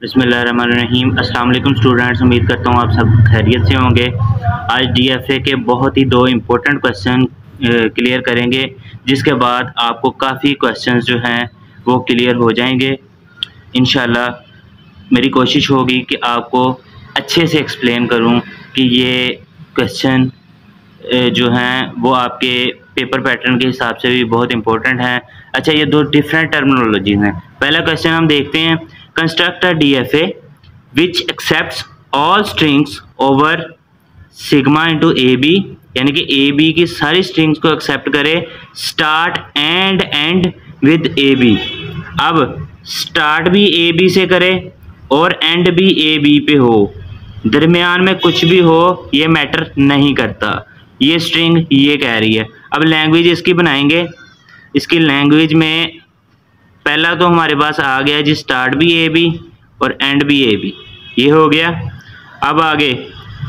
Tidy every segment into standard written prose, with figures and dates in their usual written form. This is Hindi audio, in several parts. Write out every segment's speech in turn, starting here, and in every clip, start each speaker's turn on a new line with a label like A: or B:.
A: बिस्मिल्लाहिर्रहमानिर्रहीम। अस्सलाम वालेकुम स्टूडेंट्स, उम्मीद करता हूँ आप सब खैरियत से होंगे। आज डीएफए के बहुत ही दो इम्पोर्टेंट क्वेश्चन क्लियर करेंगे, जिसके बाद आपको काफ़ी क्वेश्चंस जो हैं वो क्लियर हो जाएंगे इंशाल्लाह। मेरी कोशिश होगी कि आपको अच्छे से एक्सप्लेन करूँ कि ये क्वेश्चन जो हैं वो आपके पेपर पैटर्न के हिसाब से भी बहुत इंपॉर्टेंट हैं। अच्छा, ये दो डिफरेंट टर्मिनोलॉजीज हैं। पहला क्वेश्चन हम देखते हैं, construct a DFA which accepts all strings over sigma into a b, यानी कि ए बी की सारी स्ट्रिंग्स को एक्सेप्ट करे, start and end with a b. अब स्टार्ट भी ए बी से करे और एंड भी ए बी पे हो, दरमियान में कुछ भी हो ये मैटर नहीं करता। ये स्ट्रिंग ये कह रही है। अब लैंग्वेज इसकी बनाएंगे। इसकी लैंग्वेज में पहला तो हमारे पास आ गया जी, स्टार्ट भी ए बी और एंड भी ए बी, ये हो गया। अब आगे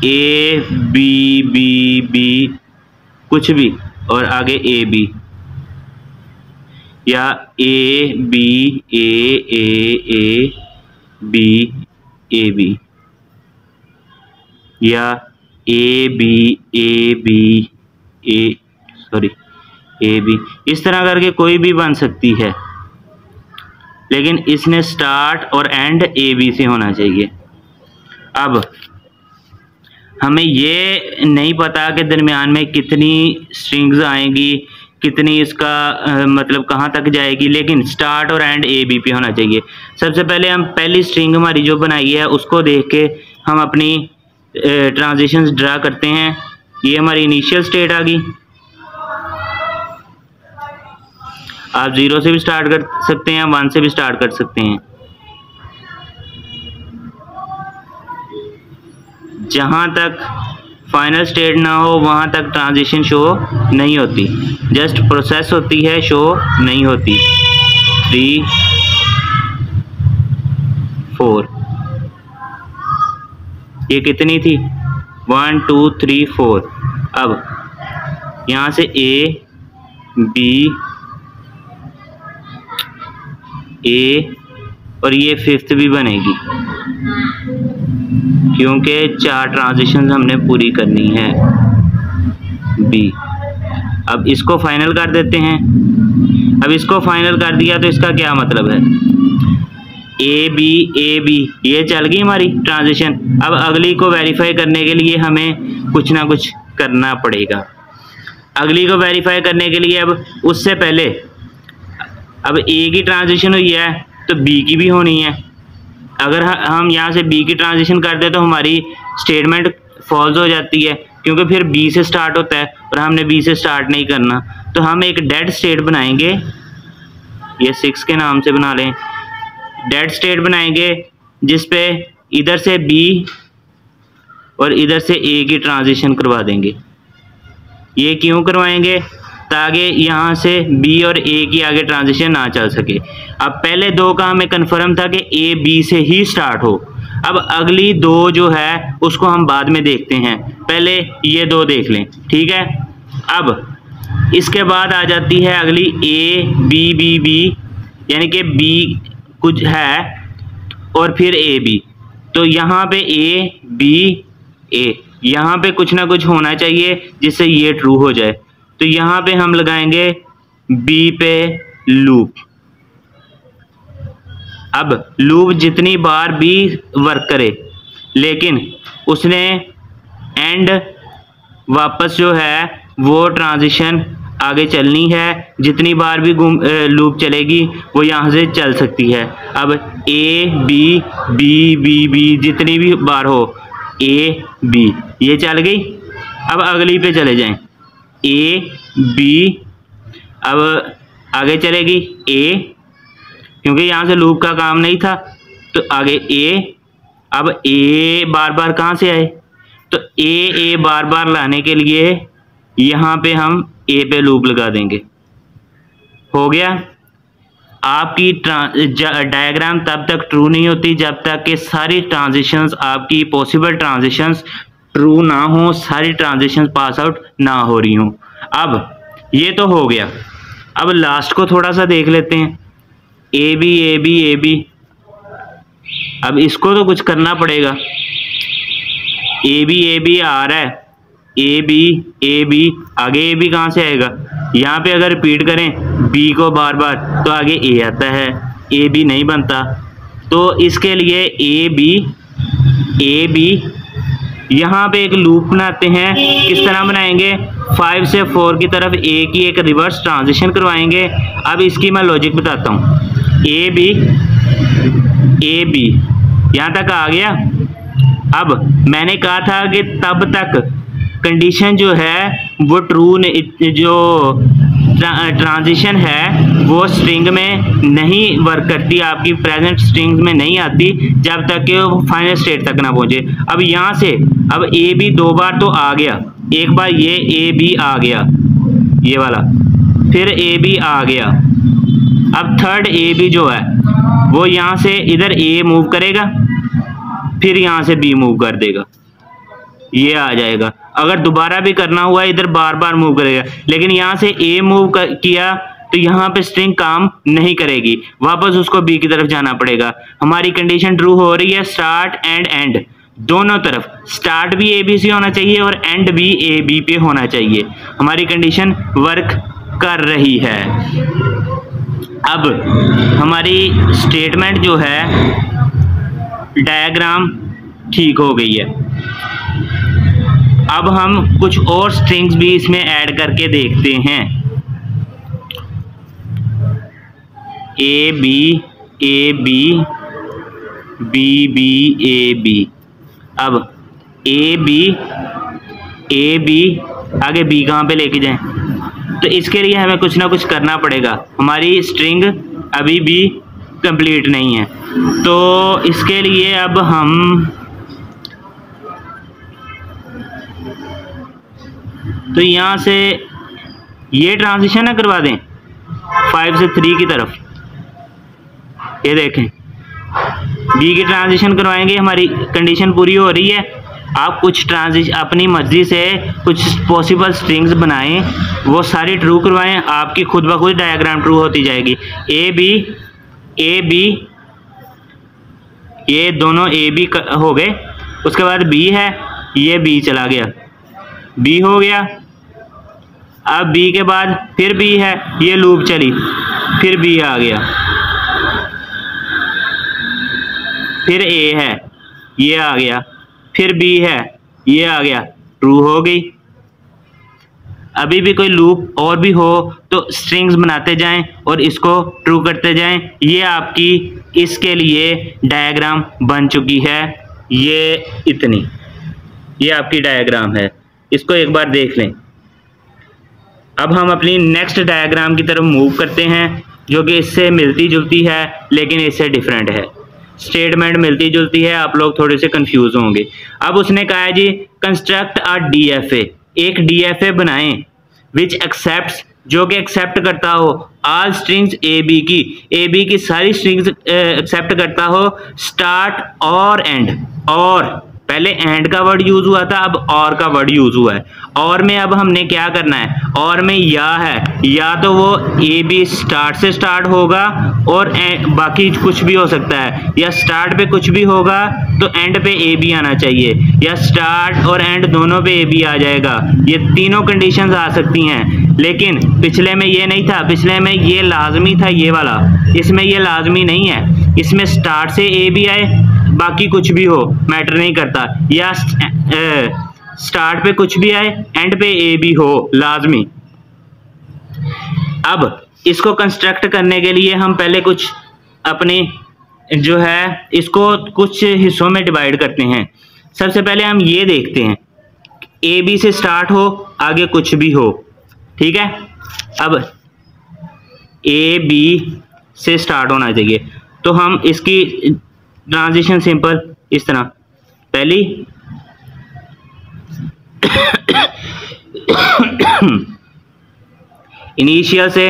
A: ए बी बी बी कुछ भी और आगे ए बी, या a b a b a b, या ए बी ए बी, इस तरह करके कोई भी बन सकती है, लेकिन इसने स्टार्ट और एंड ए बी से होना चाहिए। अब हमें ये नहीं पता कि दरमियान में कितनी स्ट्रिंग्स आएंगी, कितनी इसका मतलब कहाँ तक जाएगी, लेकिन स्टार्ट और एंड ए बी पे होना चाहिए। सबसे पहले हम पहली स्ट्रिंग हमारी जो बनाई है उसको देख के हम अपनी ट्रांजिशंस ड्रा करते हैं। ये हमारी इनिशियल स्टेट आ गई। आप 0 से भी स्टार्ट कर सकते हैं, 1 से भी स्टार्ट कर सकते हैं। जहां तक फाइनल स्टेट ना हो वहां तक ट्रांजिशन शो नहीं होती, जस्ट प्रोसेस होती है, शो नहीं होती। 3 4, ये कितनी थी? 1 2 3 4। अब यहाँ से ए बी ए और ये फिफ्थ भी बनेगी, क्योंकि 4 ट्रांजिशंस हमने पूरी करनी है बी। अब इसको फाइनल कर देते हैं। अब इसको फाइनल कर दिया तो इसका क्या मतलब है? ए बी ये चल गई हमारी ट्रांजिशन। अब अगली को वेरीफाई करने के लिए हमें कुछ ना कुछ करना पड़ेगा। अगली को वेरीफाई करने के लिए अब उससे पहले अब ए की ट्रांजिशन हुई है तो बी की भी होनी है। अगर हम यहाँ से बी की ट्रांजिशन कर दें तो हमारी स्टेटमेंट फॉल्स हो जाती है, क्योंकि फिर बी से स्टार्ट होता है और हमने बी से स्टार्ट नहीं करना। तो हम एक डेड स्टेट बनाएंगे, ये 6 के नाम से बना लें। डेड स्टेट बनाएंगे जिस पे इधर से बी और इधर से ए की ट्रांजिशन करवा देंगे। ये क्यों करवाएंगे? ताकि यहाँ से बी और ए की आगे ट्रांजिशन ना चल सके। अब पहले दो का हमें कन्फर्म था कि ए बी से ही स्टार्ट हो। अब अगली दो जो है उसको हम बाद में देखते हैं, पहले ये दो देख लें, ठीक है। अब इसके बाद आ जाती है अगली ए बी, यानी कि बी कुछ है और फिर ए बी। तो यहाँ पे ए बी ए, यहाँ पे कुछ ना कुछ होना चाहिए जिससे ये ट्रू हो जाए। तो यहाँ पे हम लगाएंगे बी पे लूप। अब लूप जितनी बार बी वर्क करे, लेकिन उसने एंड वापस जो है वो ट्रांजिशन आगे चलनी है। जितनी बार भी लूप चलेगी वो यहाँ से चल सकती है। अब ए बी जितनी भी बार हो, ए बी ये चल गई। अब अगली पे चले जाएं, ए बी, अब आगे चलेगी ए, क्योंकि यहाँ से लूप का काम नहीं था तो आगे ए। अब ए बार बार कहाँ से आए? तो ए बार बार लाने के लिए यहाँ पे हम ए पे लूप लगा देंगे। हो गया। आपकी डायग्राम तब तक ट्रू नहीं होती जब तक कि सारी ट्रांजिशंस, आपकी पॉसिबल ट्रांजिशंस ट्रू ना हो, सारी ट्रांजिशंस पास आउट ना हो रही हो। अब ये तो हो गया। अब लास्ट को थोड़ा सा देख लेते हैं, ए बी अब इसको तो कुछ करना पड़ेगा। ए बी आ रहा है, ए बी आगे ए बी कहाँ से आएगा? यहाँ पे अगर रिपीट करें बी को बार बार तो आगे ए आता है, ए बी नहीं बनता। तो इसके लिए ए बी यहाँ पे एक लूप बनाते हैं। किस तरह बनाएंगे? 5 से 4 की तरफ ए की एक रिवर्स ट्रांजिशन करवाएंगे। अब इसकी मैं लॉजिक बताता हूँ। ए बी यहाँ तक आ गया। अब मैंने कहा था कि तब तक कंडीशन जो है वो ट्रू, जो ट्रांजिशन है वो स्ट्रिंग में नहीं वर्क करती, आपकी प्रेजेंट स्ट्रिंग में नहीं आती जब तक कि वो फाइनल स्टेट तक ना पहुंचे। अब यहाँ से अब ए बी 2 बार तो आ गया, एक बार ये ए बी आ गया ये वाला, फिर ए बी आ गया। अब थर्ड ए बी जो है वो यहाँ से इधर ए मूव करेगा, फिर यहाँ से बी मूव कर देगा, ये आ जाएगा। अगर दोबारा भी करना हुआ इधर बार बार मूव करेगा, लेकिन यहाँ से ए मूव किया तो यहाँ पे स्ट्रिंग काम नहीं करेगी, वापस उसको बी की तरफ जाना पड़ेगा। हमारी कंडीशन ट्रू हो रही है। स्टार्ट एंड एंड दोनों तरफ, स्टार्ट भी ए बी से होना चाहिए और एंड भी ए बी पे होना चाहिए। हमारी कंडीशन वर्क कर रही है। अब हमारी स्टेटमेंट जो है डायग्राम ठीक हो गई है। अब हम कुछ और स्ट्रिंग्स भी इसमें ऐड करके देखते हैं। A b b a b. अब ए बी आगे बी कहाँ पे लेके जाएं? तो इसके लिए हमें कुछ ना कुछ करना पड़ेगा। हमारी स्ट्रिंग अभी भी कंप्लीट नहीं है, तो इसके लिए अब हम तो यहाँ से ये ट्रांजिशन ना करवा दें 5 से 3 की तरफ। ये देखें बी की ट्रांजिशन करवाएंगे, हमारी कंडीशन पूरी हो रही है। आप कुछ ट्रांजिशन अपनी मर्जी से कुछ पॉसिबल स्ट्रिंग्स बनाएं, वो सारी ट्रू करवाएं, आपकी खुद ब खुद डायग्राम ट्रू होती जाएगी। ए बी ये दोनों ए बी हो गए। उसके बाद बी है, ये बी चला गया, बी हो गया। अब बी के बाद फिर बी है, ये लूप चली, फिर बी आ गया, फिर ए है, ये आ गया, फिर बी है, ये आ गया, ट्रू हो गई। अभी भी कोई लूप और भी हो तो स्ट्रिंग्स बनाते जाएं और इसको ट्रू करते जाएं। ये आपकी इसके लिए डायग्राम बन चुकी है। ये इतनी, ये आपकी डायग्राम है, इसको एक बार देख लें। अब हम अपनी नेक्स्ट डायग्राम की तरफ मूव करते हैं, जो कि इससे मिलती जुलती है लेकिन इससे डिफरेंट है। स्टेटमेंट मिलती जुलती है, आप लोग थोड़े से कंफ्यूज होंगे। अब उसने कहा है जी कंस्ट्रक्ट अ डीएफए, एक डीएफए बनाएं विच एक्सेप्ट्स, जो कि एक्सेप्ट करता हो ऑल स्ट्रिंग्स ए बी की सारी स्ट्रिंग्स एक्सेप्ट करता हो, स्टार्ट और एंड। और पहले एंड का वर्ड यूज हुआ था, अब और का वर्ड यूज हुआ है। और में अब हमने क्या करना है, और में या है, या तो वो ए बी स्टार्ट से स्टार्ट होगा और बाकी कुछ भी हो सकता है, या स्टार्ट पे कुछ भी होगा तो एंड पे ए बी आना चाहिए, या स्टार्ट और एंड दोनों पे ए बी आ जाएगा। ये तीनों कंडीशंस आ सकती हैं, लेकिन पिछले में ये नहीं था, पिछले में ये लाजमी था ये वाला, इसमें ये लाजमी नहीं है। इसमें स्टार्ट से ए बी आए, बाकी कुछ भी हो मैटर नहीं करता, या स्टार्ट पे कुछ भी आए एंड पे ए बी हो लाजमी। अब इसको कंस्ट्रक्ट करने के लिए हम पहले कुछ अपने जो है इसको कुछ हिस्सों में डिवाइड करते हैं। सबसे पहले हम ये देखते हैं ए बी से स्टार्ट हो, आगे कुछ भी हो, ठीक है। अब ए बी से स्टार्ट होना चाहिए, तो हम इसकी ट्रांजिशन सिंपल इस तरह, पहली इनिशियल से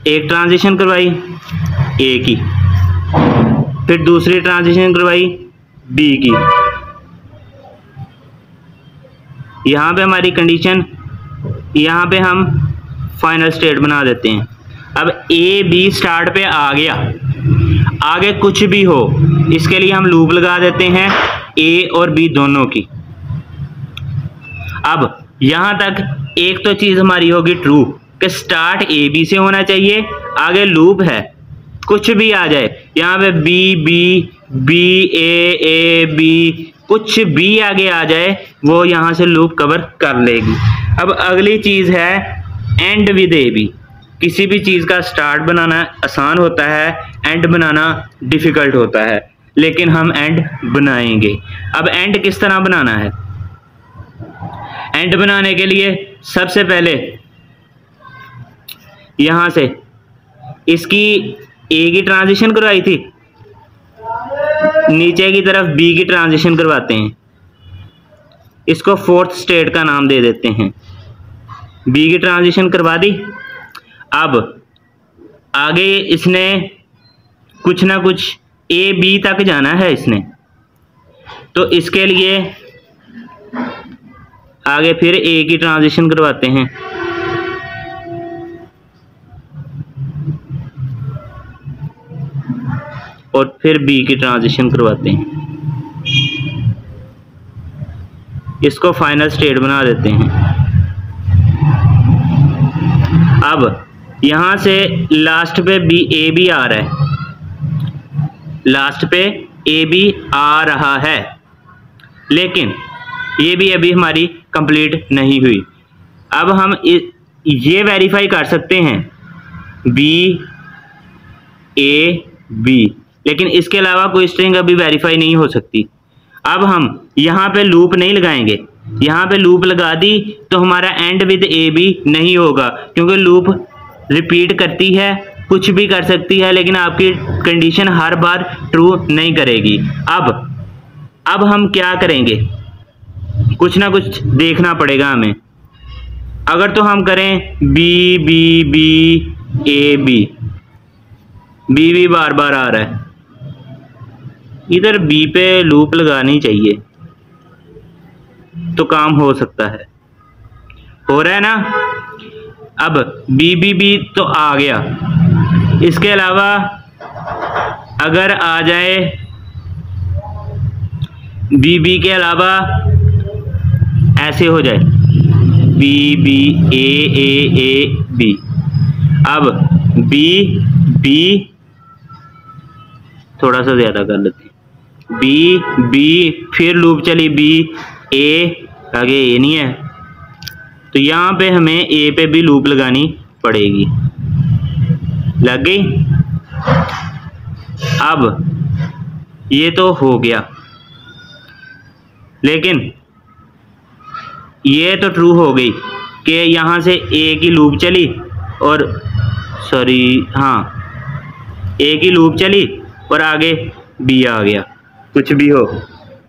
A: एक ट्रांजिशन करवाई ए की, फिर दूसरी ट्रांजिशन करवाई बी की। यहाँ पे हमारी कंडीशन, यहाँ पे हम फाइनल स्टेट बना देते हैं। अब ए बी स्टार्ट पे आ गया, आगे कुछ भी हो, इसके लिए हम लूप लगा देते हैं ए और बी दोनों की। अब यहां तक एक तो चीज हमारी होगी ट्रू कि स्टार्ट ए बी से होना चाहिए, आगे लूप है कुछ भी आ जाए, यहाँ पे b b b a b कुछ भी आगे आ जाए वो यहाँ से लूप कवर कर लेगी। अब अगली चीज है एंड विद ए बी। किसी भी चीज का स्टार्ट बनाना आसान होता है, एंड बनाना डिफिकल्ट होता है, लेकिन हम एंड बनाएंगे। अब एंड किस तरह बनाना है? एंड बनाने के लिए सबसे पहले यहां से इसकी ए की ट्रांजिशन करवाई थी, नीचे की तरफ बी की ट्रांजिशन करवाते हैं, इसको फोर्थ स्टेट का नाम दे देते हैं। बी की ट्रांजिशन करवा दी। अब आगे इसने कुछ ना कुछ ए बी तक जाना है इसने, तो इसके लिए आगे फिर ए की ट्रांजिशन करवाते हैं, और फिर बी की ट्रांजिशन करवाते हैं, इसको फाइनल स्टेट बना देते हैं। अब यहां से लास्ट पे बी ए बी आ रहा है, लास्ट पे ए बी आ रहा है, लेकिन ये भी अभी हमारी कंप्लीट नहीं हुई। अब हम ये वेरीफाई कर सकते हैं बी ए बी, लेकिन इसके अलावा कोई स्ट्रिंग अभी वेरीफाई नहीं हो सकती। अब हम यहाँ पे लूप नहीं लगाएंगे, यहाँ पे लूप लगा दी तो हमारा एंड विद ए बी नहीं होगा, क्योंकि लूप रिपीट करती है, कुछ भी कर सकती है, लेकिन आपकी कंडीशन हर बार ट्रू नहीं करेगी। अब हम क्या करेंगे? कुछ ना कुछ देखना पड़ेगा हमें। अगर तो हम करें b b b a b, b भी बार बार आ रहा है, इधर बी पे लूप लगानी चाहिए तो काम हो सकता है। हो रहा है ना? अब बी बी बी तो आ गया, इसके अलावा अगर आ जाए बी बी के अलावा ऐसे हो जाए बी बी ए बी, अब बी बी थोड़ा सा ज्यादा कर लेते हैं, बी बी फिर लूप चली बी ए, आगे ए नहीं है तो यहाँ पे हमें ए पे भी लूप लगानी पड़ेगी। लग गई? अब ये तो हो गया, लेकिन ये तो ट्रू हो गई कि यहाँ से ए की लूप चली और ए की लूप चली और आगे बी आ गया। कुछ भी हो,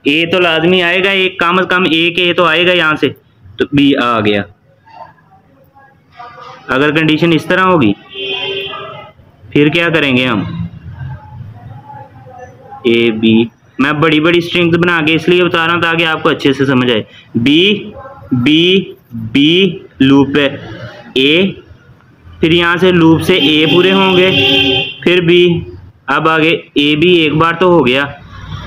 A: ए तो लाजमी आएगा, एक कम से कम एक ए तो आएगा यहाँ से, तो बी आ गया। अगर कंडीशन इस तरह होगी फिर क्या करेंगे हम? ए बी, मैं बड़ी बड़ी स्ट्रिंग्स बना के इसलिए बता रहा हूँ ताकि आपको अच्छे से समझ आए। बी बी बी लूप है ए, फिर यहाँ से लूप से ए पूरे होंगे, फिर बी, अब आगे ए बी एक बार तो हो गया,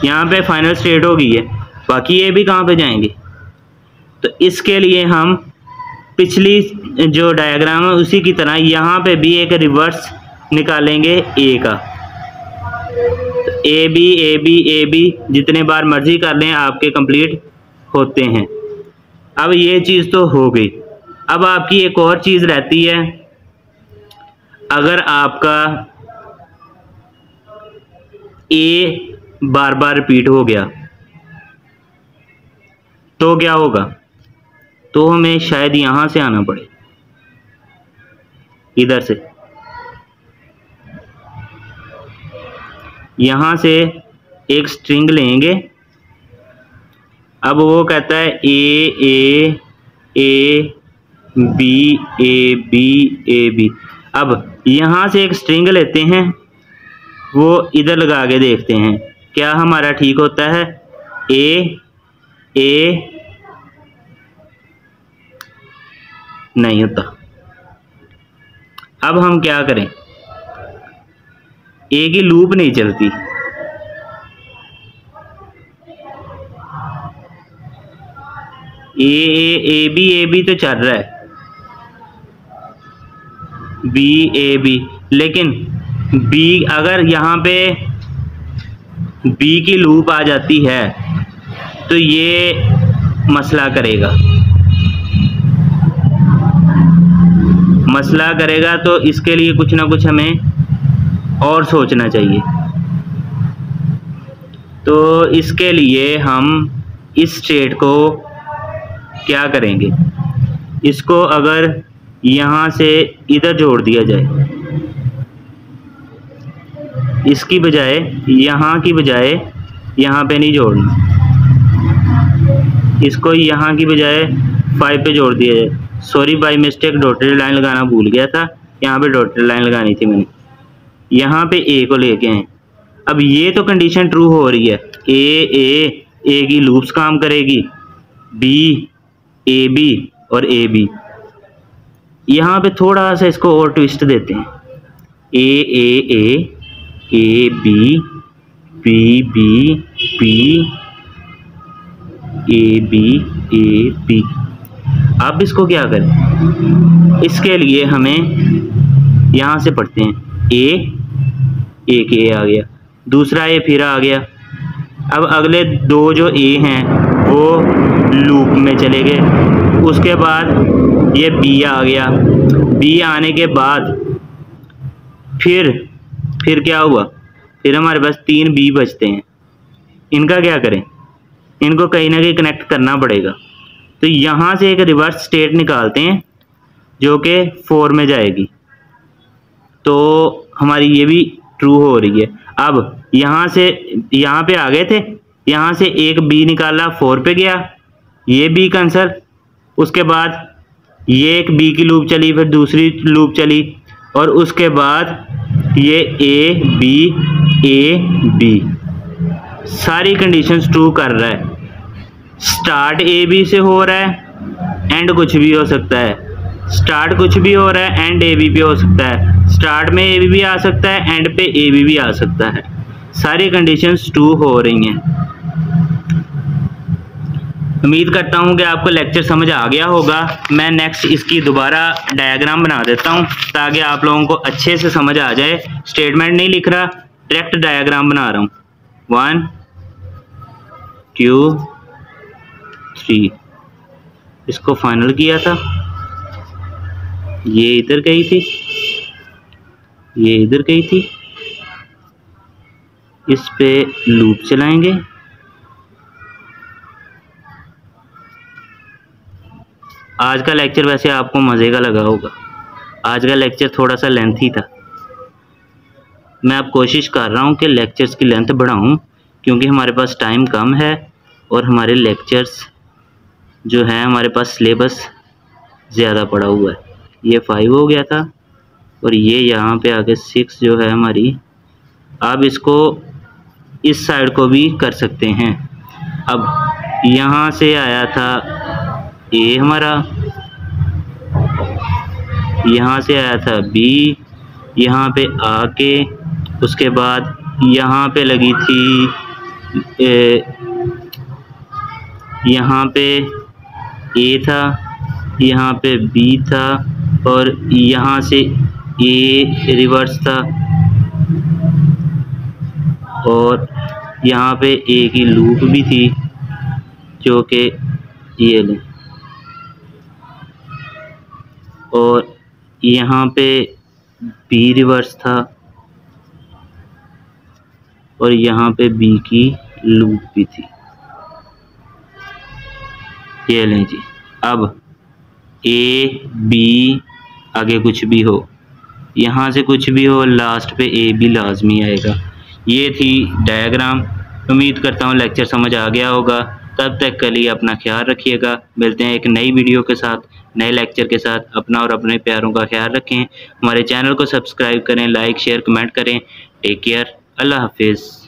A: यहाँ पे फाइनल स्टेट हो गई है, बाकी ए बी कहाँ पे जाएंगे? तो इसके लिए हम पिछली जो डायग्राम है उसी की तरह यहाँ पे भी एक रिवर्स निकालेंगे ए का। तो ए बी जितने बार मर्जी कर लें आपके कंप्लीट होते हैं। अब ये चीज़ तो हो गई। अब आपकी एक और चीज़ रहती है, अगर आपका ए बार बार रिपीट हो गया तो क्या होगा? तो हमें शायद यहां से आना पड़े, इधर से, यहां से एक स्ट्रिंग लेंगे। अब वो कहता है ए बी। अब यहां से एक स्ट्रिंग लेते हैं, वो इधर लगा के देखते हैं क्या हमारा ठीक होता है। ए नहीं होता। अब हम क्या करें? ए की लूप नहीं चलती। ए बी तो चल रहा है, बी ए बी, लेकिन बी अगर यहाँ पे बी की लूप आ जाती है तो ये मसला करेगा, तो इसके लिए कुछ ना कुछ हमें और सोचना चाहिए। तो इसके लिए हम इस स्टेट को क्या करेंगे, इसको अगर यहाँ से इधर जोड़ दिया जाए, इसकी बजाय यहाँ की बजाय यहाँ पे नहीं जोड़ना, इसको यहाँ की बजाय 5 पे जोड़ दिया जाए। Sorry by mistake dotted line लगाना भूल गया था, यहाँ पे डॉटेड लाइन लगानी थी मैंने। यहाँ पे ए को लेके आए। अब ये तो कंडीशन ट्रू हो रही है, ए की लूप्स काम करेगी, बी ए बी और ए बी। यहाँ पे थोड़ा सा इसको और ट्विस्ट देते हैं, a b b a b. अब इसको क्या करें, इसके लिए हमें यहाँ से पढ़ते हैं, एक ए आ गया, दूसरा ए फिर आ गया। अब अगले दो जो ए हैं वो लूप में चले गए। उसके बाद ये बी आ गया, बी आने के बाद फिर क्या हुआ, फिर हमारे पास 3 बी बचते हैं। इनका क्या करें, इनको कहीं ना कहीं कनेक्ट करना पड़ेगा। तो यहाँ से एक रिवर्स स्टेट निकालते हैं जो कि 4 में जाएगी, तो हमारी ये भी ट्रू हो रही है। अब यहाँ से यहाँ पे आ गए थे, यहाँ से एक बी निकाला 4 पे गया, ये बी कैंसल। उसके बाद ये एक बी की लूप चली, फिर दूसरी लूप चली, और उसके बाद ये ए बी सारी कंडीशंस ट्रू कर रहा है। स्टार्ट ए बी से हो रहा है, एंड कुछ भी हो सकता है, स्टार्ट कुछ भी हो रहा है, एंड ए बी पे हो सकता है, स्टार्ट में ए बी भी आ सकता है, एंड पे ए बी भी आ सकता है। सारी कंडीशंस ट्रू हो रही हैं। उम्मीद करता हूँ कि आपको लेक्चर समझ आ गया होगा। मैं नेक्स्ट इसकी दोबारा डायग्राम बना देता हूँ ताकि आप लोगों को अच्छे से समझ आ जाए। स्टेटमेंट नहीं लिख रहा, डायरेक्ट डायग्राम बना रहा हूँ। 1 2 3 इसको फाइनल किया था, ये इधर गई थी, ये इधर गई थी, इस पे लूप चलाएंगे। आज का लेक्चर वैसे आपको मज़े का लगा होगा। आज का लेक्चर थोड़ा सा लेंथी था। मैं अब कोशिश कर रहा हूँ कि लेक्चर्स की लेंथ बढ़ाऊँ, क्योंकि हमारे पास टाइम कम है और हमारे लेक्चर्स जो हैं, हमारे पास सिलेबस ज़्यादा पड़ा हुआ है। ये 5 हो गया था और ये यहाँ पे आके 6 जो है हमारी। आप इसको इस साइड को भी कर सकते हैं। अब यहाँ से आया था ए हमारा, यहाँ से आया था बी, यहाँ पे आके उसके बाद यहाँ पे लगी थी, यहाँ पे ए था, यहाँ पे बी था, और यहाँ से ए रिवर्स था, और यहाँ पे ए की लूप भी थी जो कि ये लें, और यहाँ पे बी रिवर्स था, और यहाँ पे बी की लूप भी थी। ये लें जी। अब ए बी आगे कुछ भी हो, यहाँ से कुछ भी हो, लास्ट पे ए बी लाजमी आएगा। ये थी डायग्राम। उम्मीद करता हूँ लेक्चर समझ आ गया होगा। तब तक के लिए अपना ख्याल रखिएगा। मिलते हैं एक नई वीडियो के साथ, नए लेक्चर के साथ। अपना और अपने प्यारों का ख्याल रखें। हमारे चैनल को सब्सक्राइब करें, लाइक शेयर कमेंट करें। Take care. अल्लाह हाफिज़।